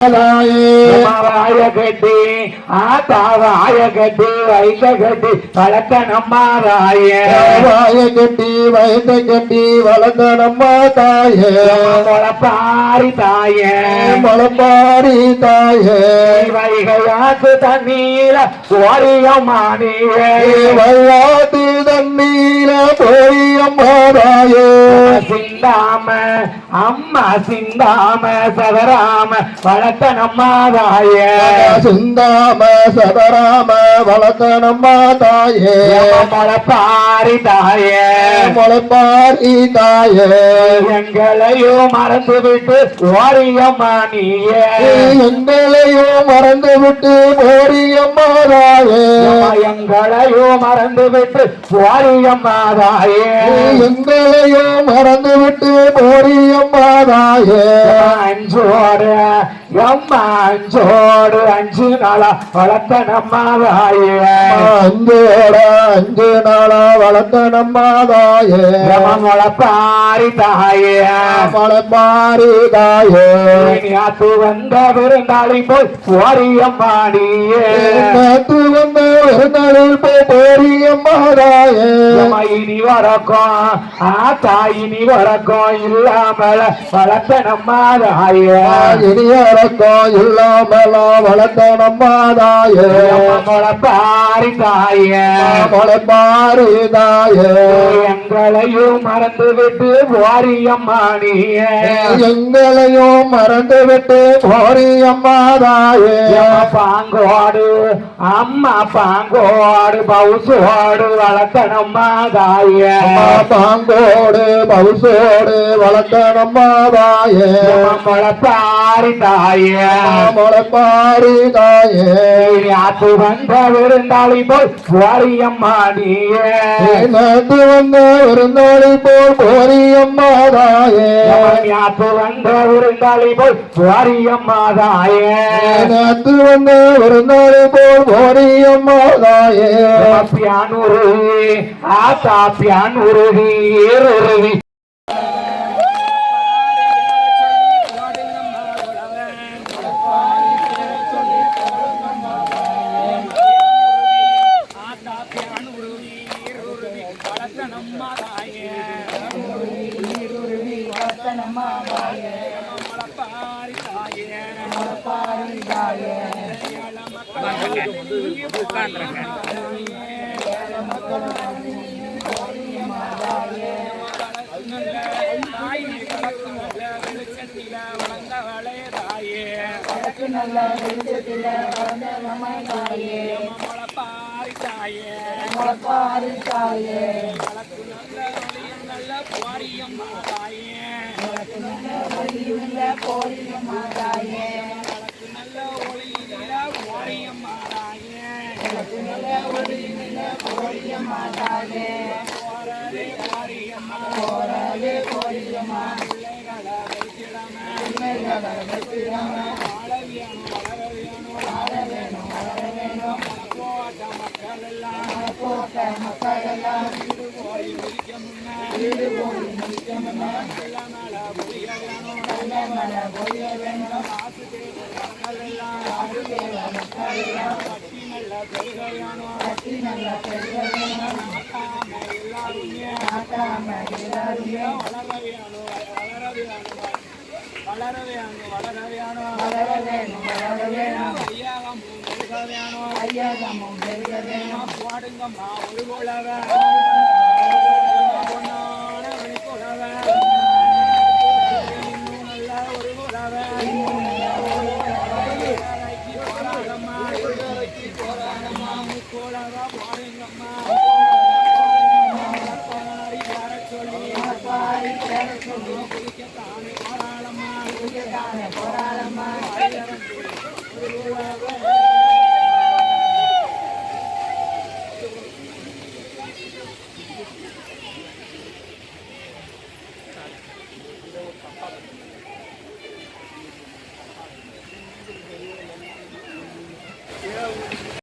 வாய கட்டி ஆத்தாவாய கட்டி வைத்த கட்டி வளர்த்த நம்மாதாய வாய கட்டி வைத்த கட்டி வளர்த்த நம்ம தாயே முளப்பாரி தாய முளப்பாரி தாயே வைகையாத்து தண்ணீர ஓரியம்மானியே வையாத்து தண்ணீர போயம்மாதாயே சிந்தாம அம்மா சிந்தாம சதராம வளர்த்த நம்மாதாய சிந்தாம சதராம வளர்த்த நம்ம தாயே முளப்பாரி தாய முளப்பாரி தாயே எங்களையும் மறந்து விட்டு ஓரியம்மானியே எங்களையும் மறந்து விட்டு போரியம்மாதாயே எங்களையும் மறந்து விட்டு ஓரியம்மாதாயே எங்களையும் மறந்து விட்டு போரியம்மாதாயே அஞ்சோடு எம்மா அஞ்சோடு 5 நாளா வளர்த்த நம்மாதாயே அஞ்சோட 5 நாளா வளர்த்த நம்மாதாயே முளப்பாரி தாயே முளப்பாரி தாயே நேத்து வந்த விருந்தாளி போய் ஓரியம்மாடியே நேத்து வந்த விருந்தாளில் போய் போரியம்மாதாயே இனி வரக்கும் தாயினி வரக்கும் இல்லாமல வளர்த்த நம்மாதாயே இனி வரக்கும் இல்லாமல வளர்த்த நம்மாதாயே முளப்பாரி தாயே முளப்பாரி தாயே எங்களையும் மறந்து விட்டு ஓரியம்மாடியே எங்களையும் மறந்து விட்டு போரியம்மாதாயே பாங்கோடு அம்மா பாங்கோடு பவுசோடு வளர்த்த நம்மாதாயே பாங்கோடு பவுசோடு வளர்த்த நம்மாதாயே முளப்பாரி தாயே முளப்பாரி தாயே ஆத்து வந்த விருந்தாளி போய் ஓரியம்மாடியே நேற்று வந்த விருந்தாளி போல் போரியம்மாதாயே ஆத்து வந்த விருந்தாளி போய் ஓரியம்மாதாயே நேற்று வந்த விருந்தாளி போல் போரியம்மாதாயே பியானுருவி ஆத்தா பியானுருவி ஏறுருவி நல்ல வெளிச்சத்தில வளர்ந்த நம்ம தாயே முளப்பாரி தாயே முளப்பாரி தாயே நல்ல போரியம்மா தாயே நல்ல ஒளியுள்ள போரியம்மா தாயே நல்ல ஒளியில போரியம்மா தாயே நல்ல ஒளியில போரியம்மா தாயே போரவே போரியம்மா போரவே போரியம்மா பிள்ளைகளை வைத்திடாம மக்களெல்லாம் வீடு போய் முடிக்க முன்ன நல்ல மழை பொழிய வேணும் கட்டி நல்ல பெருகையானோ நாட்டாம எல்லாருமே வளர வேணும் ஐயாகமும் பெருக வேணும் பாடுங்கம்மா ஒரு குலவ பொன்னான மணிக்குலவ இன்னும் நல்ல ஒரு குலவ போராடம்மா முக்குலவ பாடுங்கம்மா சொல்லி